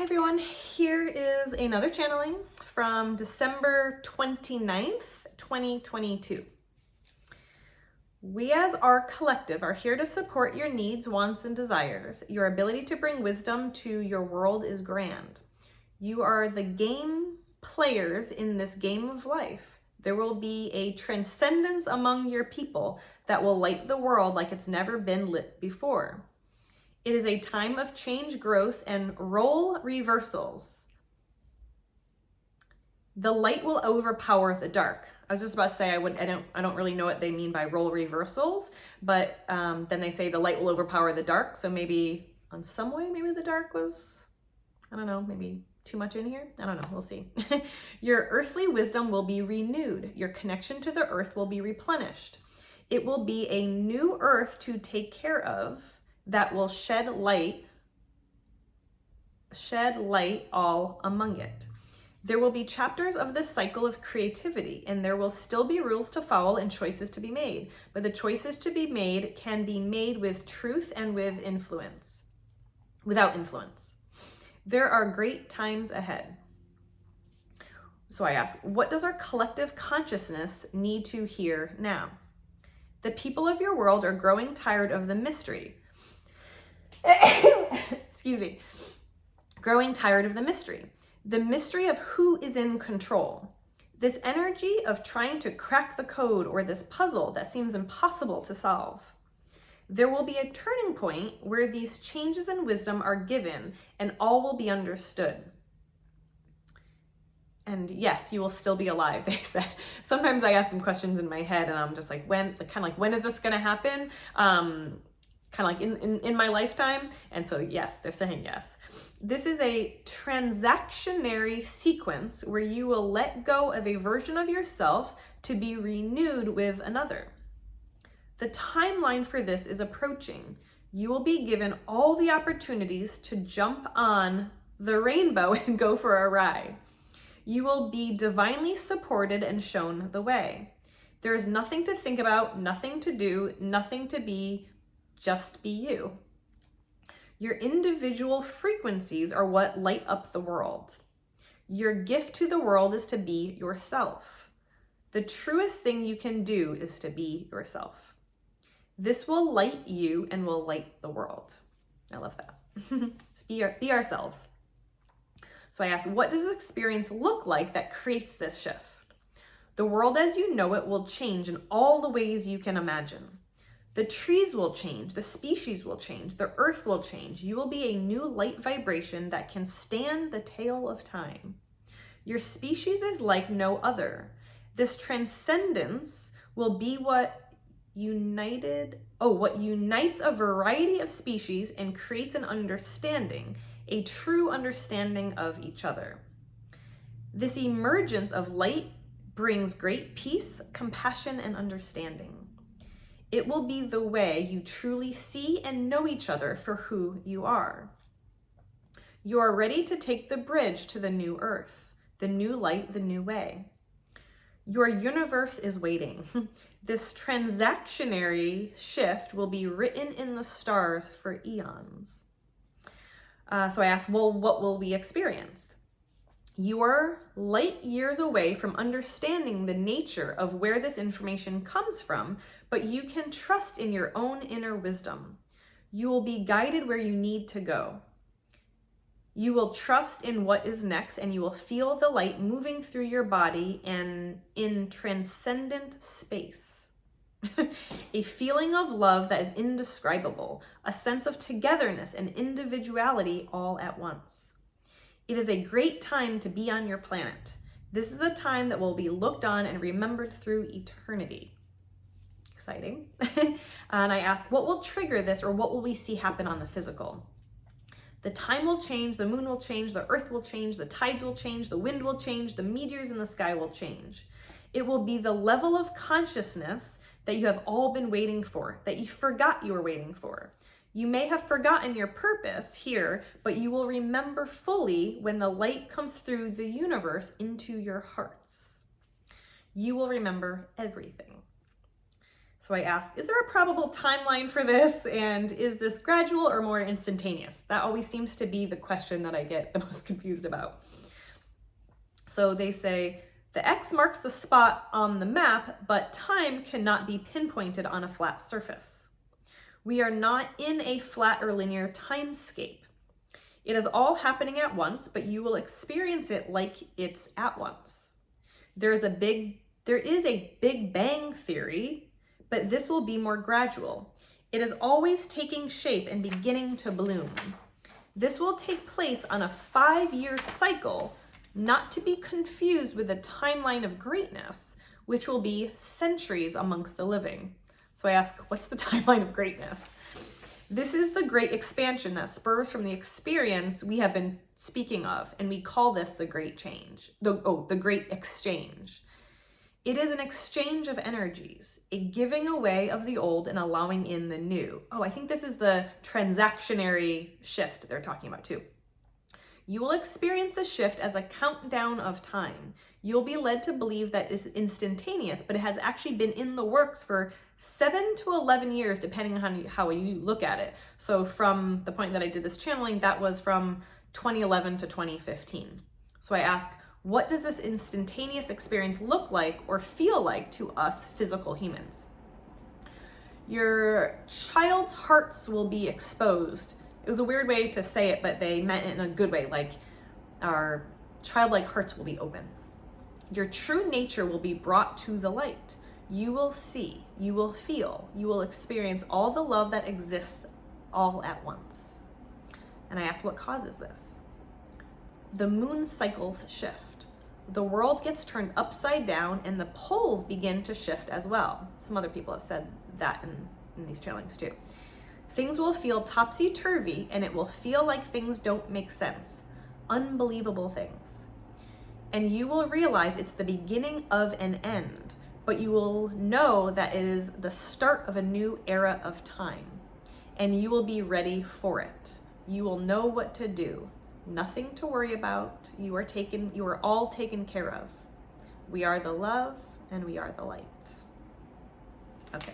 Hi everyone, here is another channeling from December 29th, 2022. We as our collective are here to support your needs, wants, and desires. Your ability to bring wisdom to your world is grand. You are the game players in this game of life. There will be a transcendence among your people that will light the world like it's never been lit before. It is a time of change, growth, and role reversals. The light will overpower the dark. I was just about to say I don't really know what they mean by role reversals, but then they say the light will overpower the dark. So maybe on some way, maybe the dark was, I don't know, maybe too much in here. I don't know. We'll see. Your earthly wisdom will be renewed. Your connection to the earth will be replenished. It will be a new earth to take care of that will shed light all among it. There will be chapters of this cycle of creativity, and there will still be rules to follow and choices to be made. But the choices to be made can be made with truth and with influence, without influence. There are great times ahead. So I ask, what does our collective consciousness need to hear now? The people of your world are growing tired of the mystery. Excuse me. Growing tired of the mystery. The mystery of who is in control. This energy of trying to crack the code or this puzzle that seems impossible to solve. There will be a turning point where these changes in wisdom are given and all will be understood. And yes, you will still be alive, they said. Sometimes I ask them questions in my head and I'm just like, when is this gonna happen? Kind of like in my lifetime. And so yes, they're saying yes. This is a transactionary sequence where you will let go of a version of yourself to be renewed with another. The timeline for this is approaching. You will be given all the opportunities to jump on the rainbow and go for a ride. You will be divinely supported and shown the way. There is nothing to think about, nothing to do, nothing to be, just be you. Your individual frequencies are what light up the world. Your gift to the world is to be yourself. The truest thing you can do is to be yourself. This will light you and will light the world. I love that. Be ourselves. So I asked, what does this experience look like that creates this shift? The world as you know it will change in all the ways you can imagine. The trees will change, the species will change, the earth will change. You will be a new light vibration that can stand the tale of time. Your species is like no other. This transcendence will be what unites a variety of species and creates an understanding, a true understanding of each other. This emergence of light brings great peace, compassion, and understanding. It will be the way you truly see and know each other for who you are. You are ready to take the bridge to the new earth, the new light, the new way. Your universe is waiting. This transactionary shift will be written in the stars for eons. So I asked, well, what will we experience? You are light years away from understanding the nature of where this information comes from, but you can trust in your own inner wisdom. You will be guided where you need to go. You will trust in what is next, and you will feel the light moving through your body and in transcendent space. A feeling of love that is indescribable, a sense of togetherness and individuality all at once. It is a great time to be on your planet. This is a time that will be looked on and remembered through eternity. Exciting. And I asked, what will trigger this, or what will we see happen on the physical? The time will change, the moon will change, the earth will change, the tides will change, the wind will change, the meteors in the sky will change. It will be the level of consciousness that you have all been waiting for, that you forgot you were waiting for. You may have forgotten your purpose here, but you will remember fully when the light comes through the universe into your hearts. You will remember everything. So I ask, is there a probable timeline for this? And is this gradual or more instantaneous? That always seems to be the question that I get the most confused about. So they say, the X marks the spot on the map, but time cannot be pinpointed on a flat surface. We are not in a flat or linear timescape. It is all happening at once, but you will experience it like it's at once. There is a Big Bang theory, but this will be more gradual. It is always taking shape and beginning to bloom. This will take place on a 5-year cycle, not to be confused with the timeline of greatness, which will be centuries amongst the living. So I ask, what's the timeline of greatness? This is the great expansion that spurs from the experience we have been speaking of, and we call this the great change, the great exchange. It is an exchange of energies, a giving away of the old and allowing in the new. Oh, I think this is the transactionary shift they're talking about too. You will experience a shift as a countdown of time. You'll be led to believe that it's instantaneous, but it has actually been in the works for 7 to 11 years, depending on how you look at it. So from the point that I did this channeling, that was from 2011 to 2015. So I ask, what does this instantaneous experience look like or feel like to us physical humans? Your child's hearts will be exposed. It was a weird way to say it, but they meant it in a good way, like our childlike hearts will be open. Your true nature will be brought to the light. You will see, you will feel, you will experience all the love that exists all at once. And I ask, what causes this? The moon cycles shift. The world gets turned upside down and the poles begin to shift as well. Some other people have said that in these channelings too. Things will feel topsy-turvy and it will feel like things don't make sense. Unbelievable things. And you will realize it's the beginning of an end, but you will know that it is the start of a new era of time. And you will be ready for it. You will know what to do. Nothing to worry about. You are all taken care of. We are the love and we are the light. Okay.